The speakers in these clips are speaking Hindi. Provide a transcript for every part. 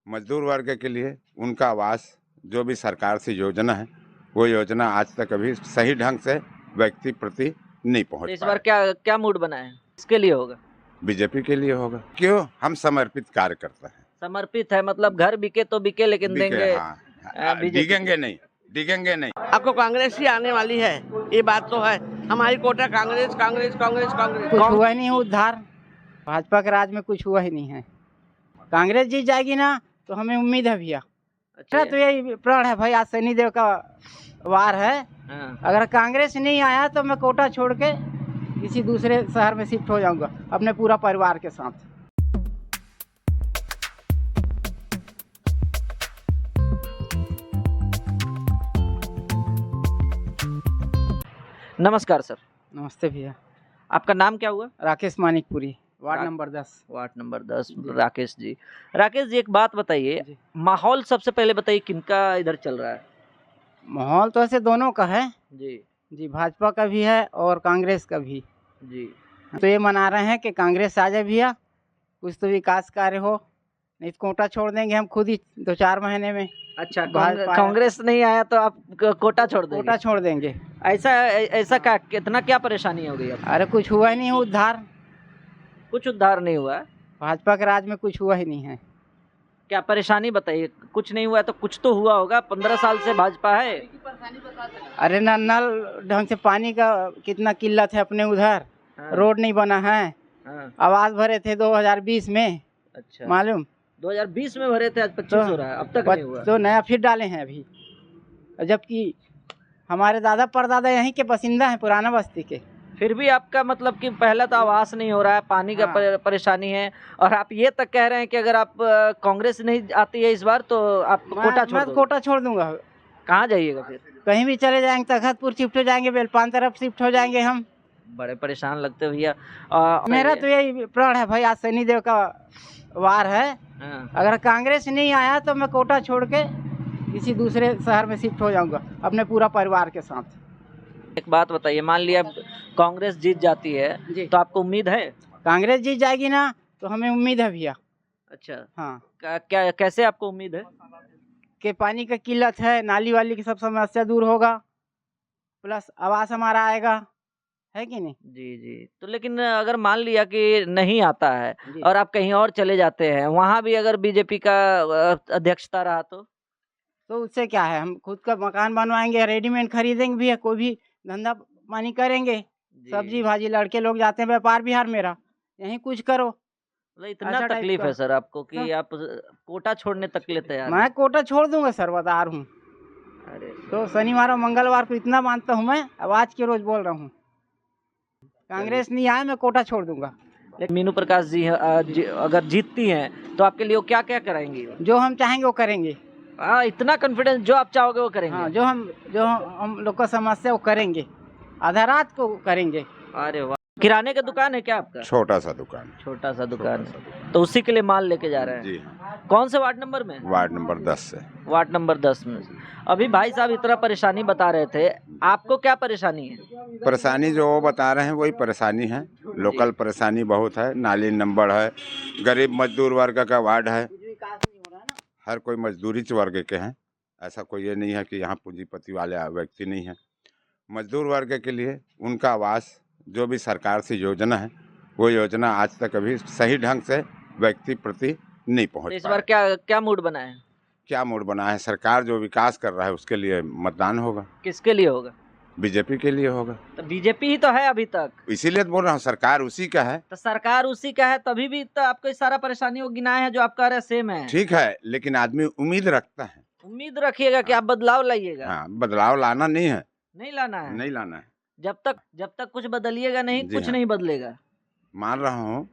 मजदूर वर्ग के लिए उनका आवास जो भी सरकार से योजना है वो योजना आज तक अभी सही ढंग से व्यक्ति प्रति नहीं तो पहुंच इस पाया। बार क्या क्या मूड बना है, किसके लिए होगा? बीजेपी के लिए होगा। क्यों? हम समर्पित कार्य करते हैं। समर्पित है मतलब घर बिके तो बिके लेकिन बिके, देंगे हाँ, बीजेपी। डिगेंगे नहीं। अब तो कांग्रेस ही आने वाली है, ये बात तो है। हमारी कोटा कांग्रेस कांग्रेस कांग्रेस कांग्रेस। कुछ हुआ ही नहीं उद्धार, भाजपा के राज में कुछ हुआ ही नहीं है। कांग्रेस जीत जाएगी ना तो हमें उम्मीद है भैया। अच्छा तो यही प्रण है भाई, आज शनिदेव का वार है। हाँ। अगर कांग्रेस नहीं आया तो मैं कोटा छोड़ के किसी दूसरे शहर में शिफ्ट हो जाऊंगा अपने पूरा परिवार के साथ। नमस्कार सर, नमस्ते भैया। आपका नाम क्या हुआ? राकेश मानिकपुरी, वार्ड रा- number 10। Ward number 10। Rakesh ji, Rakesh ji एक बात बताइए, जी। माहौल सबसे पहले बताइए किनका इधर चल रहा है? माहौल तो ऐसे दोनों का है जी जी, भाजपा का भी है और कांग्रेस का भी। जी। तो ये मना रहे हैं कि कांग्रेस आ जाए भैया, कुछ तो विकास कार्य हो, नहीं तो कोटा छोड़ देंगे हम खुद ही 2-4 महीने में। अच्छा, भाजपा- कांग्रेस नहीं आया तो आप कोटा छोड़ देंगे? कोटा छोड़ देंगे। ऐसा ऐसा क्या, कितना क्या परेशानी हो गई अब? अरे कुछ हुआ ही नहीं है उद्धार, कुछ उद्धार नहीं हुआ है? भाजपा के राज में कुछ हुआ ही नहीं है। क्या परेशानी बताइए, कुछ नहीं हुआ है तो कुछ तो हुआ होगा। 15 साल से भाजपा है। अरे ना नल ढंग से पानी का कितना किल्लत है अपने उधर, हाँ, रोड नहीं बना है। हाँ, आवास भरे थे 2020 में, अच्छा मालूम 2020 में भरे थे, आज 25 हो रहा है, अब तक नहीं हुआ। तो नया फिर डाले हैं अभी, जबकि हमारे दादा परदादा यहीं के बसिंदा हैं, पुराना बस्ती के। फिर भी आपका मतलब कि पहला तो आवास नहीं हो रहा है, पानी का हाँ। परेशानी है, और आप ये तक कह रहे हैं कि अगर आप कांग्रेस नहीं आती है इस बार तो आप कोटा छोड़ मैं दोगे। कोटा छोड़ दूंगा। कहाँ जाइएगा फिर? कहीं भी चले जाएंगे, तखतपुर शिफ्ट हो जाएंगे, बेलपान तरफ शिफ्ट हो जाएंगे हम। बड़े परेशान लगते हो भैया। मेरा तो यही प्रण है भाई, आज शनिदेव का वार है। हाँ, अगर कांग्रेस नहीं आया तो मैं कोटा छोड़ के किसी दूसरे शहर में शिफ्ट हो जाऊंगा अपने पूरा परिवार के साथ। एक बात बताइए, मान लिया कांग्रेस जीत जाती है जी। तो आपको उम्मीद है? कांग्रेस जीत जाएगी ना तो हमें उम्मीद है भैया। अच्छा, हाँ, क्या कैसे आपको उम्मीद है? कि पानी का किल्लत है, नाली वाली की सब समस्या दूर होगा, प्लस आवास हमारा आएगा, है कि नहीं? जी जी। तो लेकिन अगर मान लिया कि नहीं आता है जी। और आप कहीं और चले जाते हैं, वहां भी अगर बीजेपी का अध्यक्षता रहा तो उससे क्या है, हम खुद का मकान बनवाएंगे, रेडीमेड खरीदेंगे भी, कोई भी धंधा पानी करेंगे। सब्जी भाजी लड़के लोग जाते हैं व्यापार बिहार मेरा, यहीं कुछ करो। मतलब इतना ऐसा टाइप तकलीफ का। है सर आपको कि आप कोटा छोड़ने तक के लिए तैयार हैं? मैं कोटा छोड़ दूंगा सर, बता रहा हूँ। अरे तो शनिवार और मंगलवार को इतना मानता हूँ मैं, अब आज के रोज बोल रहा हूँ, कांग्रेस नहीं आए मैं कोटा छोड़ दूंगा। लेकिन मीनू प्रकाश जी, अगर जीतती हैं तो आपके लिए वो क्या क्या कराएंगी? जो हम चाहेंगे वो करेंगे। हाँ, इतना कॉन्फिडेंस, जो आप चाहोगे वो करेंगे? हाँ, जो हम लोग का समस्या वो करेंगे, आधा रात को करेंगे। अरे वाह। किराने का दुकान है क्या आपका? छोटा सा दुकान है। छोटा सा दुकान है, तो उसी के लिए माल लेके जा रहे हैं? जी हाँ, कौन से वार्ड नंबर में? वार्ड नंबर 10 से। वार्ड नंबर 10 में। अभी भाई साहब इतना परेशानी बता रहे थे, आपको क्या परेशानी है? परेशानी जो वो बता रहे हैं वही परेशानी है। लोकल परेशानी बहुत है, नाली नंबर है, गरीब मजदूर वर्ग का वार्ड है, हर कोई मजदूरी वर्ग के हैं। ऐसा कोई ये नहीं है कि यहाँ पूंजीपति वाले व्यक्ति नहीं है। मजदूर वर्ग के लिए उनका आवास जो भी सरकार से योजना है वो योजना आज तक अभी सही ढंग से व्यक्ति प्रति नहीं तो पहुँच इस पाया। बार क्या क्या मूड बना है? क्या मूड बना है? सरकार जो विकास कर रहा है उसके लिए मतदान होगा, किसके लिए होगा? बीजेपी के लिए होगा। तो बीजेपी ही तो है अभी तक। इसीलिए तो बोल रहा हूँ, सरकार उसी का है। तो सरकार उसी का है, तभी भी तो आपको ये सारा परेशानी गिनाए हैं जो आप कह रहे हैं सेम है। ठीक है, लेकिन आदमी उम्मीद रखता है। उम्मीद रखिएगा कि आप बदलाव लाइएगा। हाँ, बदलाव लाना नहीं है, नहीं लाना है। नहीं लाना है। जब तक कुछ बदलिएगा नहीं, जी कुछ हाँ। नहीं बदलेगा। मान रहा हूँ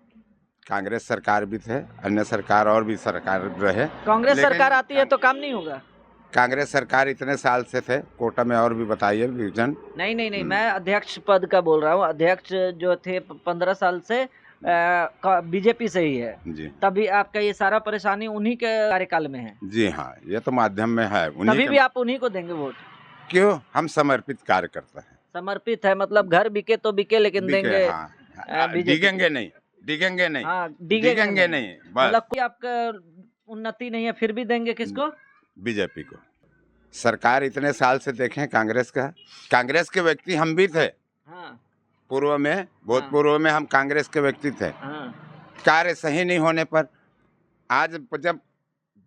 कांग्रेस सरकार भी थे, अन्य सरकार और भी सरकार रहे, कांग्रेस लेकिन सरकार आती है तो काम नहीं होगा। कांग्रेस सरकार इतने साल से थे। कोटा में और भी बताइए विजन। नहीं नहीं नहीं, मैं अध्यक्ष पद का बोल रहा हूँ। अध्यक्ष जो थे 15 साल से बीजेपी से ही है, जी तभी आपका ये सारा परेशानी उन्हीं के कार्यकाल में है। जी हाँ, ये तो माध्यम में है उन्हीं तभी के। भी आप उन्हीं को देंगे वोट? क्यों? हम समर्पित कार्य करते हैं। समर्पित है मतलब घर बिके तो बिके लेकिन देंगे। हाँ, बीजेपी। डिगेंगे नहीं, डिगेंगे नहीं, हाँ, डिगेंगे नहीं, बस। मतलब कोई आपका उन्नति नहीं है फिर भी देंगे किसको? बीजेपी को। सरकार इतने साल से देखें कांग्रेस के व्यक्ति हम भी थे। हाँ पूर्व में, बहुत पूर्व में हम कांग्रेस के व्यक्ति थे। हाँ। कार्य सही नहीं होने पर आज जब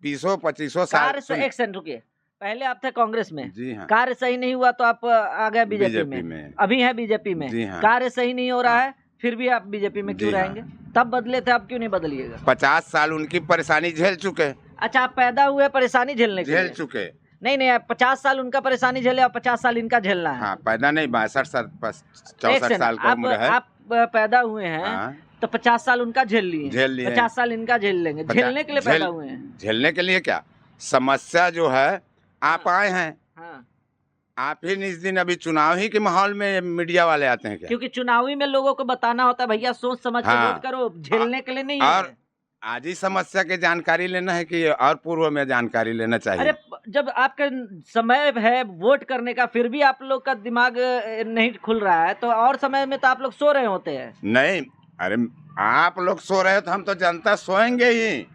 20-25 साल कार्य से एक सेकंड रुकिए, पहले आप थे कांग्रेस में, जी हाँ, कार्य सही नहीं हुआ तो आप आ गए बीजेपी में, अभी है बीजेपी में, जी हाँ। कार्य सही नहीं हो रहा है फिर भी आप बीजेपी में क्यों जी हाँ। रहेंगे? तब बदले थे, अब क्यों नहीं बदलिएगा? 50 साल उनकी परेशानी झेल चुके। अच्छा, आप पैदा हुए परेशानी झेलने के झेल लिए? चुके। नहीं, आप 50 साल उनका परेशानी झेले और 50 साल इनका झेलना है। हाँ, पैदा नहीं, 62 साल, एक 64 साल की उम्र है। आप पैदा हुए हैं, हाँ, तो 50 साल उनका झेल लिए, 50 साल इनका झेल लेंगे। झेलने के लिए पैदा हुए हैं। झेलने के लिए क्या समस्या जो है, आप आए हैं, हाँ। आप ही इस दिन अभी चुनाव ही के माहौल में मीडिया वाले आते हैं क्या? क्योंकि चुनावी में लोगों को बताना होता है भैया सोच समझ के हाँ। वोट करो, झेलने के लिए नहीं और है। आज ही समस्या की जानकारी लेना है कि और पूर्व में जानकारी लेना चाहिए? अरे जब आपका समय है वोट करने का फिर भी आप लोग का दिमाग नहीं खुल रहा है, तो और समय में तो आप लोग सो रहे होते हैं। नहीं, अरे आप लोग सो रहे हो तो हम तो जनता सोएंगे ही।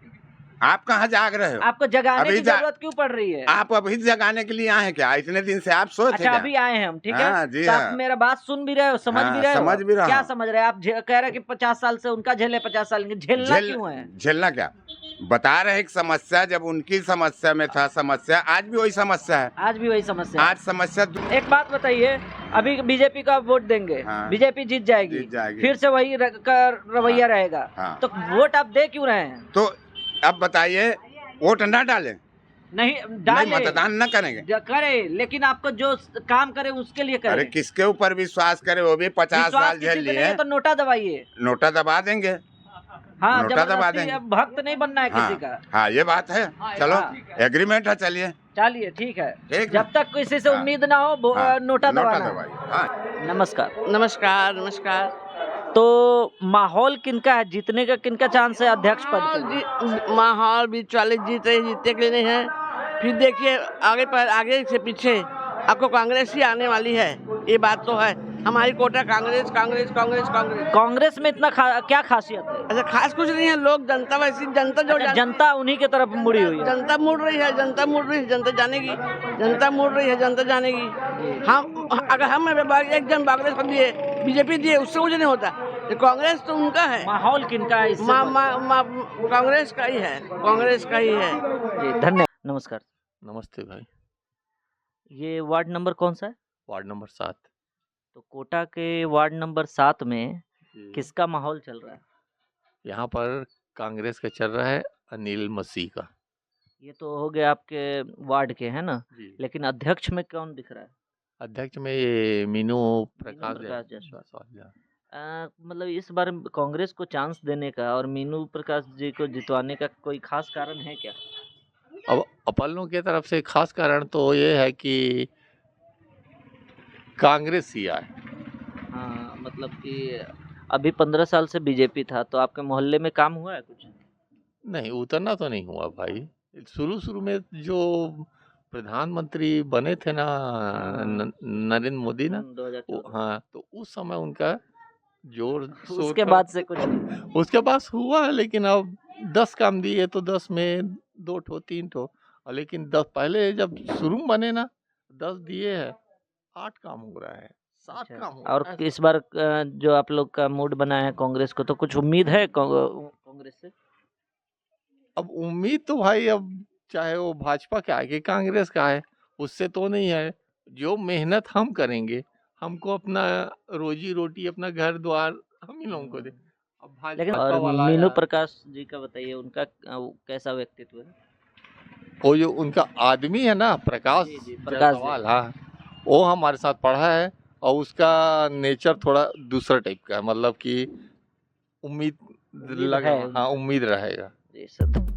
आप कहाँ जाग रहे हो? आपको जगाने अभी की जरूरत क्यों पड़ रही है? आप अभी जगाने के लिए आए हैं क्या? इतने दिन से आप सोए थे अच्छा, क्या? अभी आए हैं हम, ठीक है। हाँ, जी तो हाँ। आप मेरा बात सुन भी रहे हो, समझ हाँ, भी रहे हो? समझ भी रहा क्या हूँ। समझ रहे हैं आप? कह रहे हैं कि 50 साल से उनका झेले, 50 साल झेलना क्यों है? झेलना क्या? बता रहे एक समस्या, जब उनकी समस्या में था समस्या, आज भी वही समस्या है। आज भी वही समस्या आज समस्या एक बात बताइए, अभी बीजेपी का वोट देंगे, हाँ। बीजेपी जीत जाएगी, फिर से वही रवैया रहेगा, हाँ। तो वोट आप दे क्यों रहे हैं? तो अब बताइए, वोट ना डालें? नहीं नहीं, मतदान न करेंगे? करे, लेकिन आपको जो काम करे उसके लिए करे। अरे किसके ऊपर विश्वास करे? वो भी 50 साल झेल लिए। तो नोटा दबाइए। नोटा दबा देंगे। हाँ, नोटा दबा देंगे। भक्त नहीं बनना है किसी का। हाँ, ये बात है। चलो, एग्रीमेंट है, चलिए ठीक है। ठीक। जब तक किसी से उम्मीद ना हो नोटा दबाना। नमस्कार। नमस्कार नमस्कार। तो माहौल किनका है, जीतने का किनका चांस है अध्यक्ष पद पे? माहौल भी 40 जीतने के लिए नहीं है। फिर देखिए आगे से पीछे आपको कांग्रेस ही आने वाली है, ये बात तो है। हमारी कोटा कांग्रेस कांग्रेस कांग्रेस कांग्रेस। कांग्रेस में इतना क्या खासियत है? अच्छा, खास कुछ नहीं है। लोग जनता वैसी जनता जो जनता उन्हीं की तरफ मुड़ी हुई है। जनता मुड़ रही है, जनता जानेगी, जनता मुड़ रही है, जनता जानेगी। हम अगर हम एक जन कांग्रेस को दिए, बीजेपी दिए, उससे कुछ नहीं होता। कांग्रेस तो उनका है। माहौल किनका है? कांग्रेस का ही है, कांग्रेस का ही है। धन्यवाद। नमस्कार। नमस्ते भाई। ये वार्ड नंबर कौन सा है? Ward number 7। तो कोटा के वार्ड नंबर 7 में किसका माहौल चल रहा है? यहाँ पर कांग्रेस का चल रहा है, अनिल मसीह का। ये तो हो गया आपके वार्ड के, है ना? लेकिन अध्यक्ष में कौन दिख रहा है? अध्यक्ष में ये मीनू प्रकाश जायसवाल। मतलब इस बार कांग्रेस को चांस देने का और मीनू प्रकाश जी को जितवाने का कोई खास कारण है क्या? अब अपनों की तरफ से खास कारण तो ये है कि कांग्रेस ही आए। हाँ, मतलब कि अभी 15 साल से बीजेपी था, तो आपके मोहल्ले में काम हुआ है कुछ? नहीं, उतना तो नहीं हुआ भाई। शुरू में जो प्रधानमंत्री बने थे ना, नरेंद्र मोदी ना, 2014। हाँ, तो उस समय उनका जोर उसके बाद से कुछ नहीं। उसके पास हुआ, लेकिन अब 10 काम दिए तो 10 में 2 ठो 3 ठो, लेकिन 10 पहले जब शुरू बने ना 10 दिए हैं, 8 काम हो रहा है, 7 काम हो रहा है। और इस बार जो आप लोग का मूड बना है कांग्रेस को, तो कुछ उम्मीद है कांग्रेस से? अब उम्मीद तो भाई, अब चाहे वो भाजपा का है कि कांग्रेस का है, उससे तो नहीं है। जो मेहनत हम करेंगे, हमको अपना रोजी रोटी, अपना घर द्वार हम ही लोगों को दे। अब लेकिन और मीनू प्रकाश जी का बताइए, उनका कैसा व्यक्तित्व है? वो जो उनका आदमी है ना, प्रकाश जायसवाल, हाँ, वो हमारे साथ पढ़ा है और उसका नेचर थोड़ा दूसरा टाइप का है, मतलब कि उम्मीद लगा, हाँ, उम्मीद रहेगा। जी सर।